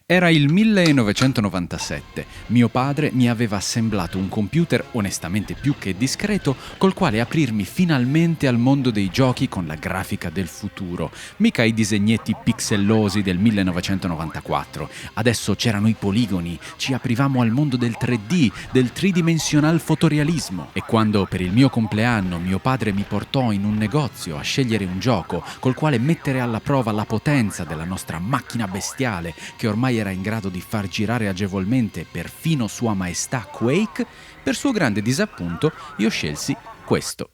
Era il 1997. Mio padre mi aveva assemblato un computer onestamente più che discreto col quale aprirmi finalmente al mondo dei giochi con la grafica del futuro. Mica i disegnetti pixellosi del 1994. Adesso c'erano i poligoni, ci aprivamo al mondo del 3D, del tridimensional fotorealismo. E quando per il mio compleanno mio padre mi portò in un negozio a scegliere un gioco col quale mettere alla prova la potenza della nostra macchina bestiale, che ormai era in grado di far girare agevolmente perfino Sua Maestà Quake, per suo grande disappunto io scelsi questo.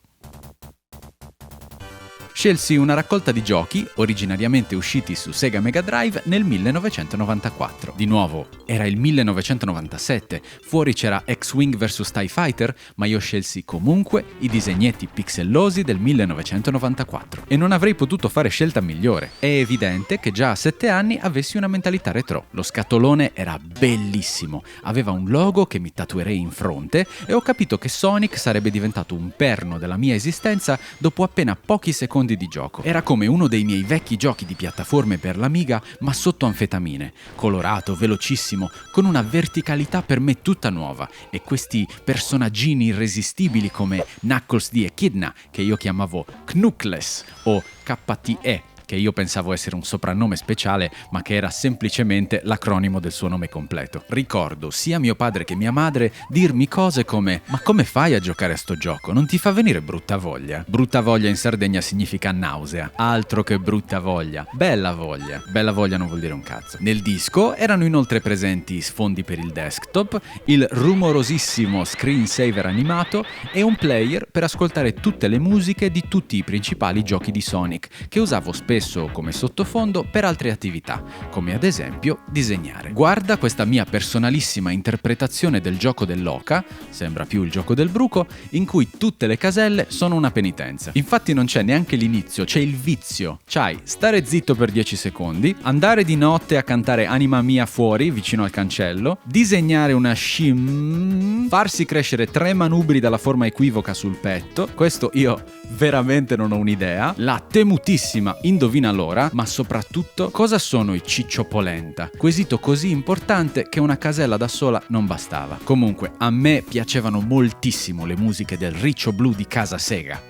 Scelsi una raccolta di giochi, originariamente usciti su Sega Mega Drive nel 1994. Di nuovo, era il 1997, fuori c'era X-Wing vs TIE Fighter, ma io scelsi comunque i disegnetti pixellosi del 1994. E non avrei potuto fare scelta migliore. È evidente che già a 7 anni avessi una mentalità retro. Lo scatolone era bellissimo, aveva un logo che mi tatuerei in fronte e ho capito che Sonic sarebbe diventato un perno della mia esistenza dopo appena pochi secondi di gioco. Era come uno dei miei vecchi giochi di piattaforme per l'Amiga, ma sotto anfetamine, colorato, velocissimo, con una verticalità per me tutta nuova, e questi personaggini irresistibili come Knuckles di Echidna, che io chiamavo Knuckles, o KTE, che io pensavo essere un soprannome speciale, ma che era semplicemente l'acronimo del suo nome completo. Ricordo sia mio padre che mia madre dirmi cose come: ma come fai a giocare a sto gioco? Non ti fa venire brutta voglia? Brutta voglia in Sardegna significa nausea, altro che brutta voglia. Bella voglia non vuol dire un cazzo. Nel disco erano inoltre presenti sfondi per il desktop, il rumorosissimo screensaver animato e un player per ascoltare tutte le musiche di tutti i principali giochi di Sonic, che usavo spesso come sottofondo per altre attività, come ad esempio disegnare. Guarda questa mia personalissima interpretazione del gioco dell'oca, sembra più il gioco del bruco, in cui tutte le caselle sono una penitenza. Infatti non c'è neanche l'inizio, c'è il vizio. C'hai stare zitto per 10 secondi, andare di notte a cantare Anima Mia fuori, vicino al cancello, disegnare una shim, farsi crescere 3 manubri dalla forma equivoca sul petto, questo io veramente non ho un'idea, la temutissima indovina l'ora, ma soprattutto cosa sono i cicciopolenta? Quesito così importante che una casella da sola non bastava. Comunque, a me piacevano moltissimo le musiche del Riccio Blu di casa Sega.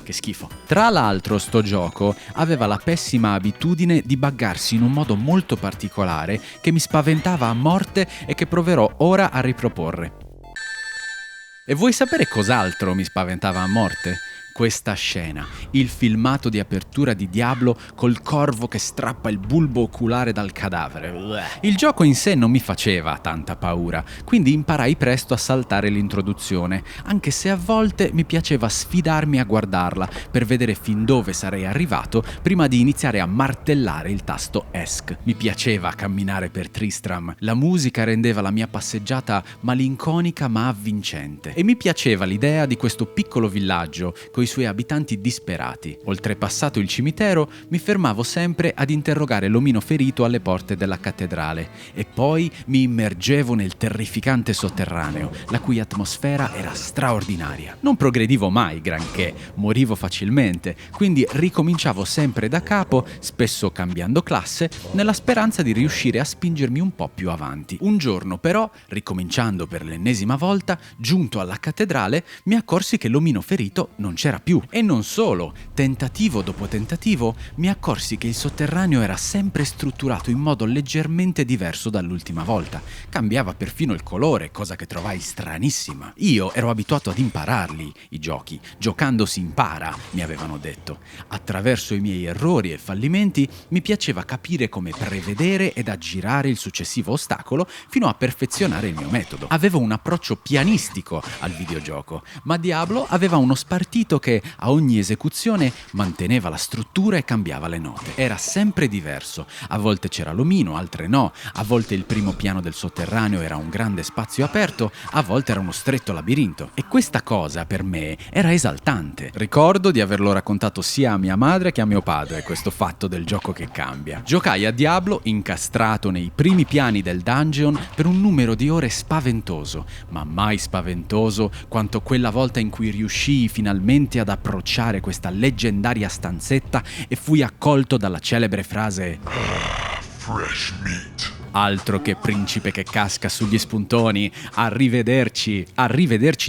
Che schifo. Tra l'altro sto gioco aveva la pessima abitudine di buggarsi in un modo molto particolare che mi spaventava a morte e che proverò ora a riproporre. E vuoi sapere cos'altro mi spaventava a morte? Questa scena, il filmato di apertura di Diablo col corvo che strappa il bulbo oculare dal cadavere. Il gioco in sé non mi faceva tanta paura, quindi imparai presto a saltare l'introduzione, anche se a volte mi piaceva sfidarmi a guardarla per vedere fin dove sarei arrivato prima di iniziare a martellare il tasto ESC. Mi piaceva camminare per Tristram, la musica rendeva la mia passeggiata malinconica ma avvincente, e mi piaceva l'idea di questo piccolo villaggio coi suoi abitanti disperati. Oltrepassato il cimitero, mi fermavo sempre ad interrogare l'omino ferito alle porte della cattedrale e poi mi immergevo nel terrificante sotterraneo, la cui atmosfera era straordinaria. Non progredivo mai granché, morivo facilmente, quindi ricominciavo sempre da capo, spesso cambiando classe, nella speranza di riuscire a spingermi un po' più avanti. Un giorno però, ricominciando per l'ennesima volta, giunto alla cattedrale, mi accorsi che l'omino ferito non c'era più. E non solo, tentativo dopo tentativo, mi accorsi che il sotterraneo era sempre strutturato in modo leggermente diverso dall'ultima volta. Cambiava perfino il colore, cosa che trovai stranissima. Io ero abituato ad impararli, i giochi. Giocando si impara, mi avevano detto. Attraverso i miei errori e fallimenti mi piaceva capire come prevedere ed aggirare il successivo ostacolo fino a perfezionare il mio metodo. Avevo un approccio pianistico al videogioco, ma Diablo aveva uno spartito che a ogni esecuzione manteneva la struttura e cambiava le note. Era sempre diverso, a volte c'era l'omino, altre no, a volte il primo piano del sotterraneo era un grande spazio aperto, a volte era uno stretto labirinto. E questa cosa per me era esaltante. Ricordo di averlo raccontato sia a mia madre che a mio padre, questo fatto del gioco che cambia. Giocai a Diablo incastrato nei primi piani del dungeon per un numero di ore spaventoso, ma mai spaventoso quanto quella volta in cui riuscii finalmente ad approcciare questa leggendaria stanzetta e fui accolto dalla celebre frase Fresh meat. Altro che principe che casca sugli spuntoni. Arrivederci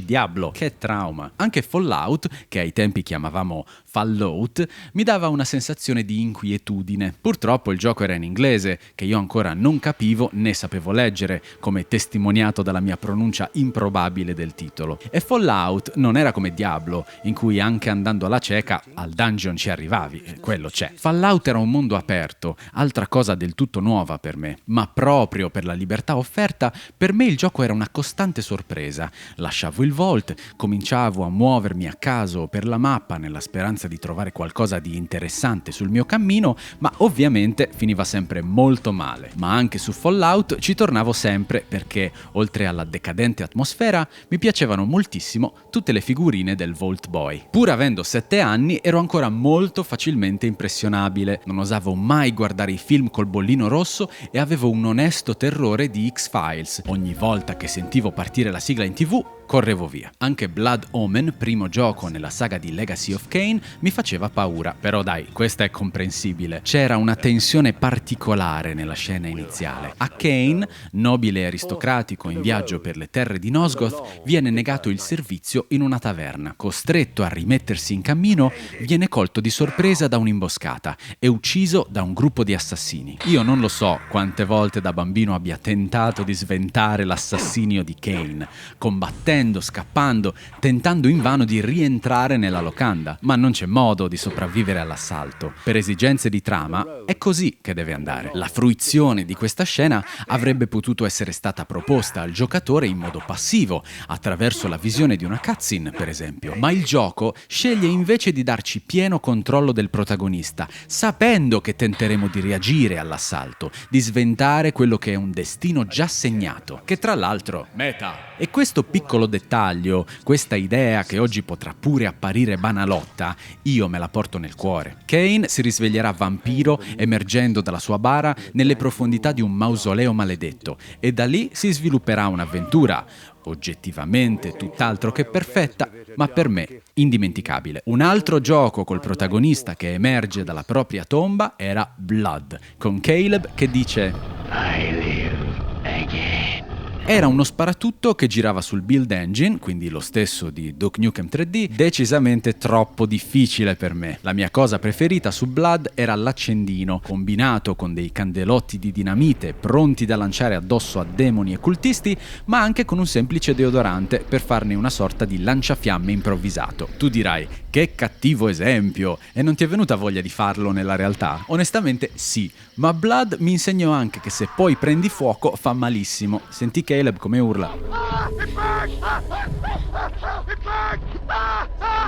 Diablo. Che trauma. Anche Fallout, che ai tempi chiamavamo Fallout, mi dava una sensazione di inquietudine. Purtroppo il gioco era in inglese, che io ancora non capivo né sapevo leggere, come testimoniato dalla mia pronuncia improbabile del titolo. E Fallout non era come Diablo, in cui anche andando alla cieca al dungeon ci arrivavi, quello c'è. Fallout era un mondo aperto, altra cosa del tutto nuova per me, ma proprio per la libertà offerta, per me il gioco era una costante sorpresa. Lasciavo il vault, cominciavo a muovermi a caso per la mappa nella speranza di trovare qualcosa di interessante sul mio cammino, ma ovviamente finiva sempre molto male. Ma anche su Fallout ci tornavo sempre perché, oltre alla decadente atmosfera, mi piacevano moltissimo tutte le figurine del Vault Boy. Pur avendo 7 anni ero ancora molto facilmente impressionabile, non osavo mai guardare i film col bollino rosso e avevo un onesto terrore di X-Files. Ogni volta che sentivo partire la sigla in TV, correvo via. Anche Blood Omen, primo gioco nella saga di Legacy of Kain, mi faceva paura, però dai, questa è comprensibile. C'era una tensione particolare nella scena iniziale. A Kain, nobile e aristocratico in viaggio per le terre di Nosgoth, viene negato il servizio in una taverna. Costretto a rimettersi in cammino, viene colto di sorpresa da un'imboscata e ucciso da un gruppo di assassini. Io non lo so quante volte da bambino abbia tentato di sventare l'assassinio di Kain, combattendo, scappando, tentando invano di rientrare nella locanda, ma non c'è modo di sopravvivere all'assalto. Per esigenze di trama è così che deve andare. La fruizione di questa scena avrebbe potuto essere stata proposta al giocatore in modo passivo, attraverso la visione di una cutscene, per esempio, ma il gioco sceglie invece di darci pieno controllo del protagonista, sapendo che tenteremo di reagire all'assalto, di sventare quello che è un destino già segnato, che tra l'altro meta. E questo piccolo dettaglio, questa idea che oggi potrà pure apparire banalotta, io me la porto nel cuore. Kain si risveglierà vampiro emergendo dalla sua bara nelle profondità di un mausoleo maledetto e da lì si svilupperà un'avventura oggettivamente tutt'altro che perfetta, ma per me indimenticabile. Un altro gioco col protagonista che emerge dalla propria tomba era Blood, con Caleb che dice I live again. Era uno sparatutto che girava sul Build Engine, quindi lo stesso di Duke Nukem 3D, decisamente troppo difficile per me. La mia cosa preferita su Blood era l'accendino, combinato con dei candelotti di dinamite pronti da lanciare addosso a demoni e cultisti, ma anche con un semplice deodorante per farne una sorta di lanciafiamme improvvisato. Tu dirai, che cattivo esempio! E non ti è venuta voglia di farlo nella realtà? Onestamente sì, ma Blood mi insegnò anche che se poi prendi fuoco fa malissimo. Senti Caleb come urla.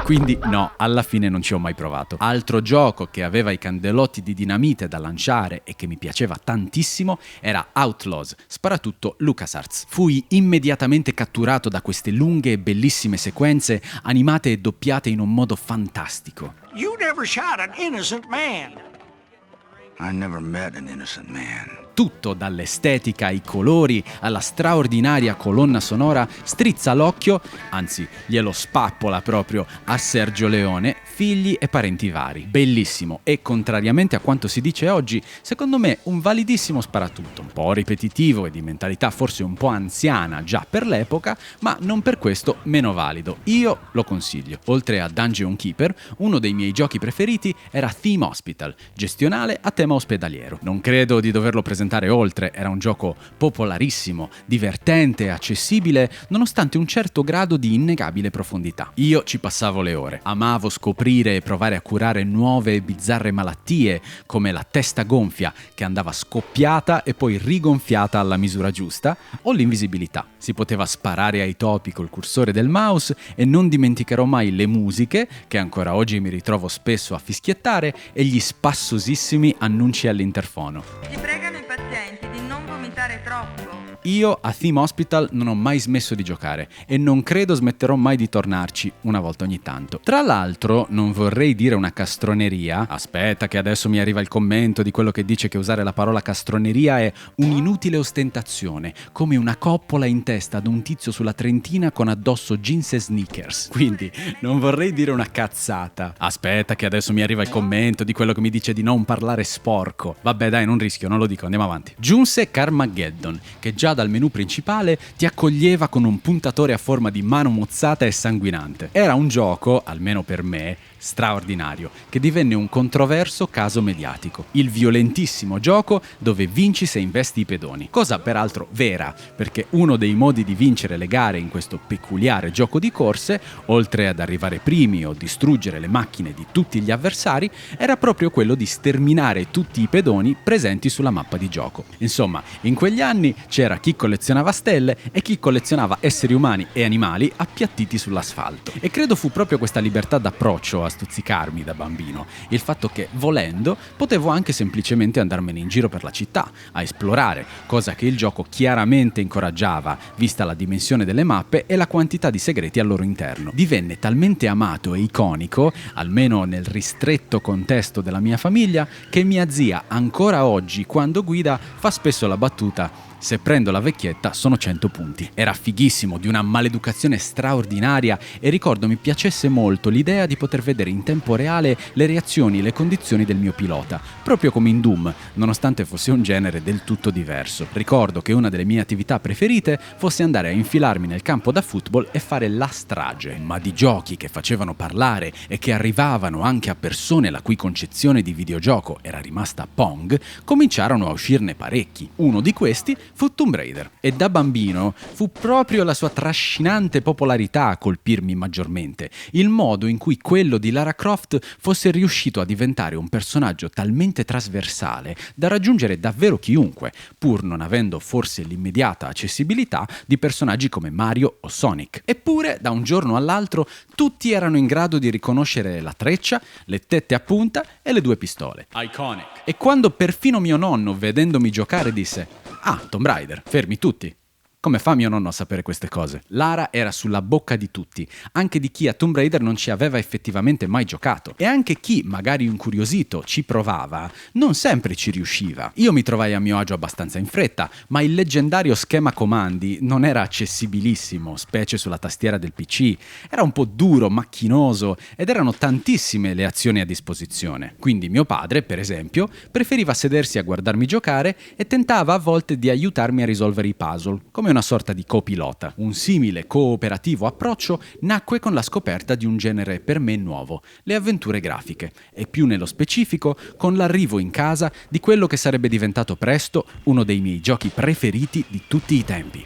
Quindi no, alla fine non ci ho mai provato. Altro gioco che aveva i candelotti di dinamite da lanciare e che mi piaceva tantissimo era Outlaws, sparatutto LucasArts. Fui immediatamente catturato da queste lunghe e bellissime sequenze animate e doppiate in un modo fantastico. You never shot an innocent man. I never met an innocent man. Tutto, dall'estetica ai colori alla straordinaria colonna sonora, strizza l'occhio, anzi glielo spappola proprio a Sergio Leone, figli e parenti vari. Bellissimo e, contrariamente a quanto si dice oggi, secondo me un validissimo sparatutto, un po' ripetitivo e di mentalità forse un po' anziana già per l'epoca, ma non per questo meno valido. Io lo consiglio. Oltre a Dungeon Keeper, uno dei miei giochi preferiti era Theme Hospital, gestionale a tema ospedaliero. Non credo di doverlo presentare oltre, era un gioco popolarissimo, divertente e accessibile nonostante un certo grado di innegabile profondità. Io ci passavo le ore, amavo scoprire e provare a curare nuove e bizzarre malattie come la testa gonfia che andava scoppiata e poi rigonfiata alla misura giusta, o l'invisibilità. Si poteva sparare ai topi col cursore del mouse e non dimenticherò mai le musiche, che ancora oggi mi ritrovo spesso a fischiettare, e gli spassosissimi annunci all'interfono. Ti pregano i pazienti di non vomitare troppo. Io a Theme Hospital non ho mai smesso di giocare e non credo smetterò mai di tornarci una volta ogni tanto. Tra l'altro, non vorrei dire una castroneria, aspetta che adesso mi arriva il commento di quello che dice che usare la parola castroneria è un'inutile ostentazione, come una coppola in testa ad un tizio sulla Trentina con addosso jeans e sneakers. Quindi non vorrei dire una cazzata. Aspetta che adesso mi arriva il commento di quello che mi dice di non parlare sporco. Vabbè dai, non rischio, non lo dico, andiamo avanti. Giunse Cos'è Carmageddon, che già dal menu principale ti accoglieva con un puntatore a forma di mano mozzata e sanguinante. Era un gioco, almeno per me, straordinario, che divenne un controverso caso mediatico. Il violentissimo gioco dove vinci se investi i pedoni. Cosa peraltro vera, perché uno dei modi di vincere le gare in questo peculiare gioco di corse, oltre ad arrivare primi o distruggere le macchine di tutti gli avversari, era proprio quello di sterminare tutti i pedoni presenti sulla mappa di gioco. Insomma, in quegli anni c'era chi collezionava stelle e chi collezionava esseri umani e animali appiattiti sull'asfalto. E credo fu proprio questa libertà d'approccio a stuzzicarmi da bambino, il fatto che, volendo, potevo anche semplicemente andarmene in giro per la città, a esplorare, cosa che il gioco chiaramente incoraggiava, vista la dimensione delle mappe e la quantità di segreti al loro interno. Divenne talmente amato e iconico, almeno nel ristretto contesto della mia famiglia, che mia zia ancora oggi, quando guida, fa spesso la battuta: se prendo la vecchietta sono 100 punti. Era fighissimo, di una maleducazione straordinaria, e ricordo mi piacesse molto l'idea di poter vedere in tempo reale le reazioni e le condizioni del mio pilota, proprio come in Doom, nonostante fosse un genere del tutto diverso. Ricordo che una delle mie attività preferite fosse andare a infilarmi nel campo da football e fare la strage, ma di giochi che facevano parlare e che arrivavano anche a persone la cui concezione di videogioco era rimasta Pong, cominciarono a uscirne parecchi. Uno di questi fu Tomb Raider, e da bambino fu proprio la sua trascinante popolarità a colpirmi maggiormente, il modo in cui quello di Lara Croft fosse riuscito a diventare un personaggio talmente trasversale da raggiungere davvero chiunque, pur non avendo forse l'immediata accessibilità di personaggi come Mario o Sonic. Eppure, da un giorno all'altro, tutti erano in grado di riconoscere la treccia, le tette a punta e le 2 pistole. Iconic. E quando perfino mio nonno, vedendomi giocare, disse: "Ah, Tomb Raider, fermi tutti." Come fa mio nonno a sapere queste cose? Lara era sulla bocca di tutti, anche di chi a Tomb Raider non ci aveva effettivamente mai giocato. E anche chi, magari incuriosito, ci provava, non sempre ci riusciva. Io mi trovai a mio agio abbastanza in fretta, ma il leggendario schema comandi non era accessibilissimo, specie sulla tastiera del PC. Era un po' duro, macchinoso, ed erano tantissime le azioni a disposizione. Quindi mio padre, per esempio, preferiva sedersi a guardarmi giocare e tentava a volte di aiutarmi a risolvere i puzzle, come una sorta di copilota. Un simile cooperativo approccio nacque con la scoperta di un genere per me nuovo, le avventure grafiche, e più nello specifico con l'arrivo in casa di quello che sarebbe diventato presto uno dei miei giochi preferiti di tutti i tempi.